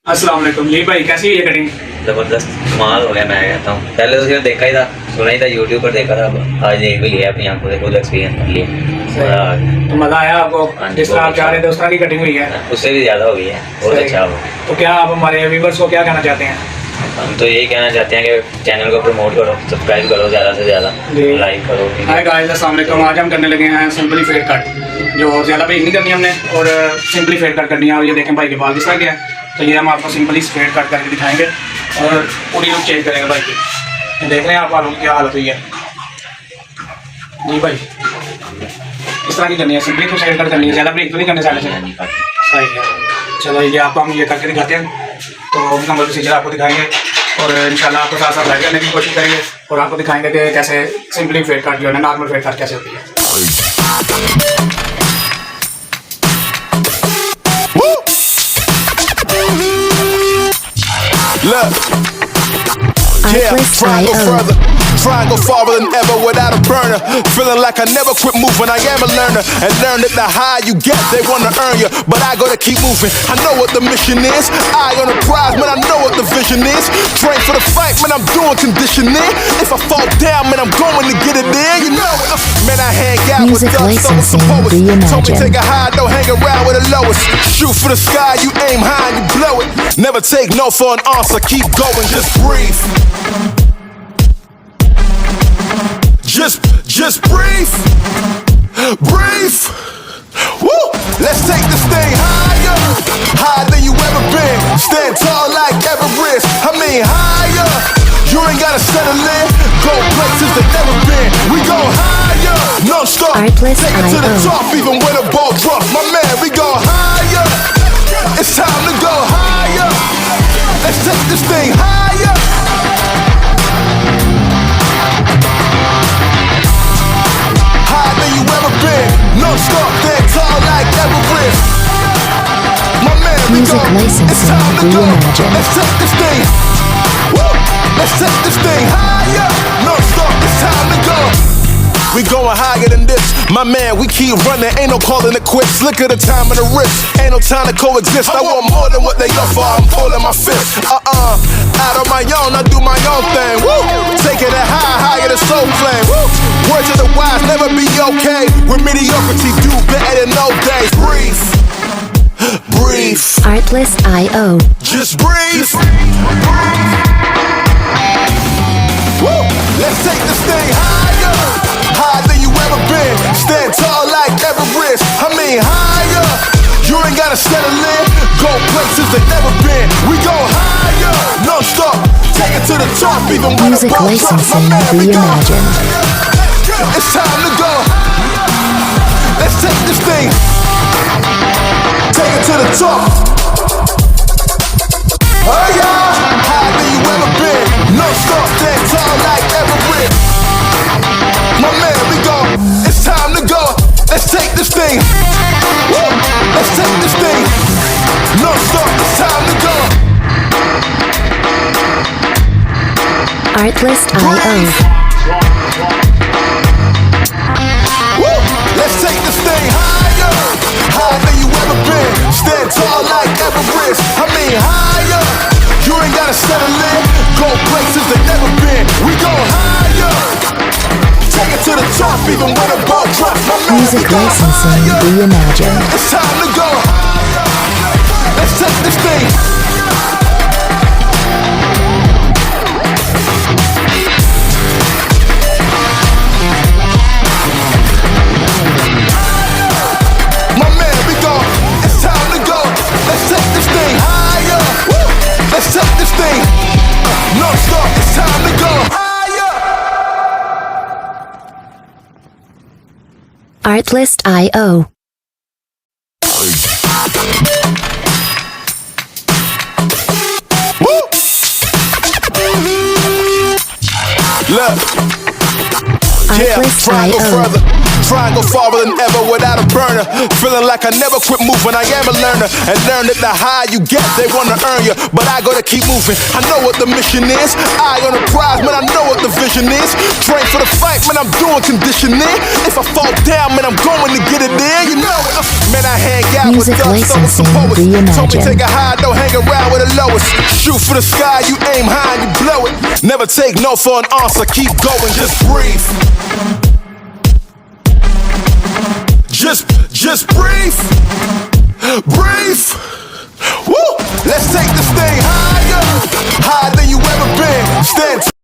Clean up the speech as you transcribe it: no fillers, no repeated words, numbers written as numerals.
अस्सलाम वालेकुम जी भाई, कैसी हुई है कटिंग? जबरदस्त कमाल हो गया। मैं कहता हूँ पहले तो सिर्फ देखा ही था, सुना ही था, यूट्यूब पर देखा था। आज देख भी लिया, अपनी आंखों से खुद एक्सपीरियंस कर लिया। तो मज़ा आया आपको? जिस तरह आप चाह रहे थे उस तरह की कटिंग हुई है? उससे भी ज़्यादा हो गई है, बहुत अच्छा हो। तो क्या आप हमारे व्यूवर्स को क्या कहना चाहते हैं? हम तो यही कहना चाहते हैं कि चैनल को प्रमोट करो, सब्सक्राइब करो, ज़्यादा से ज़्यादा लाइक करो। हाय गाइस, अस्सलाम वालेकुम। आज हम करने लगे हैं सिंपली फेड कट, जो ज़्यादा ब्रेक नहीं करनी हमने और सिंपली फेड कट करनी है। और ये देखें भाई के बाल किस तरह के हैं, तो ये हम आपको सिंपली फेड कट करके दिखाएंगे और पूरी लुक चेंज करेंगे भाई की। ये देख रहे हैं आप बालों की क्या हालत हुई है जी भाई। इस तरह की करनी है, सिंपली तो फेड कट करनी है, ज़्यादा ब्रेक तो नहीं करने चाहते हैं। सही है, चलो ये आपको हम ये करके दिखाते हैं। तो मुकम्मल प्रोसीजर आपको दिखाएंगे और इंशाल्लाह आपको साथ साथ लाइक करने की कोशिश करेंगे और आपको दिखाएंगे कि कैसे सिंपली फेड कट जो है ना, नॉर्मल फेड कट कैसे होती है। Look, yeah, try and go farther than ever without a burner. Feeling like I never quit moving, I am a learner. And learn that the higher you get, they wanna earn you. But I gotta keep moving, I know what the mission is. Eye on the prize, man, I know what the vision is. Train for the fight, man, I'm doing conditioning. If I fall down, man, I'm going to get it there. You know it. Man, I hang out Music with thugs, licensing, some poets. Told me reimagined. take a high, don't hang around with the lowest. Shoot for the sky, you aim high and you blow it. Never take no for an answer, keep going, just breathe. Just breathe, breathe. Woo! Let's take this thing higher, higher than you ever been. Stand tall like Everest. I mean higher. You ain't gotta settle in. Go places that never been. We go higher, non-stop. Artlist Take it to the IO. top, even when the ball drop. My man, we go higher. It's time to go higher. Let's take this thing higher. Higher than you ever been. Non-stop, stand tall like Everest. My man, we Music go. licensing, It's time to go. reimagined. Let's take this thing. Woo! Let's take this thing higher. Non-stop, it's time to go. We going higher than this. My man, we keep running. Ain't no calling it quits. Look at the time and the risk. Ain't no time to coexist. I want more than what they offer. I'm pulling my fist. Out on my own, I do my own thing. Woo! Taking it higher than soul flame. Woo! Words of the wise, never be okay. With mediocrity, do better than no days. Breathe. Breathe. Artlist IO. Just breathe. Woo! Let's take this thing higher. Higher than you ever been. Stand tall like Everest. I mean higher. You ain't gotta settle in. Go places that never been. We go higher. Non-stop. Take it to the top, even when the Music ball drops. My licensing, man, we go. reimagined. It's time to go. Let's take this thing. Take it to the top. Oh yeah. Higher than you ever been. Non-stop. Stand tall like Everest. My man, we go. It's time to go. Let's take this thing. Woo! Let's take this thing. Non-stop. It's time to go. Artlist IO. Woo! Let's take this thing higher. Higher than you ever been. Stand tall like Everest. I mean higher. You ain't gotta settle in. Go places that never been. We go higher. Take it to the top, even when the ball drops. My man, Music we go licensing, higher. reimagined. It's time to go. Let's take this thing. My man, we go. It's time to go. Let's take this thing higher. Woo! Let's take this thing. Non-stop. It's time to go higher. Artlist IO. Woo! Look. Artlist try and go IO. further. Try and go farther than ever without a burner. Feeling like I never quit moving. I am a learner and learn that the higher you get, they wanna earn you. But I gotta keep moving. I know what the mission is. Eye on the prize, man. I know what the vision is. Train for the fight, man. I'm doing conditioning. If I fall down, man, I'm going to get it there. You know it. Man, I hang out Music with thugs, some licensing poets. Told me reimagined. take a high, don't hang around with the lowest. Shoot for the sky, you aim high and you blow it. Never take no for an answer. Keep going, just breathe. Just breathe. Breathe. Woo! Let's take this thing higher. Higher than you ever been. Stand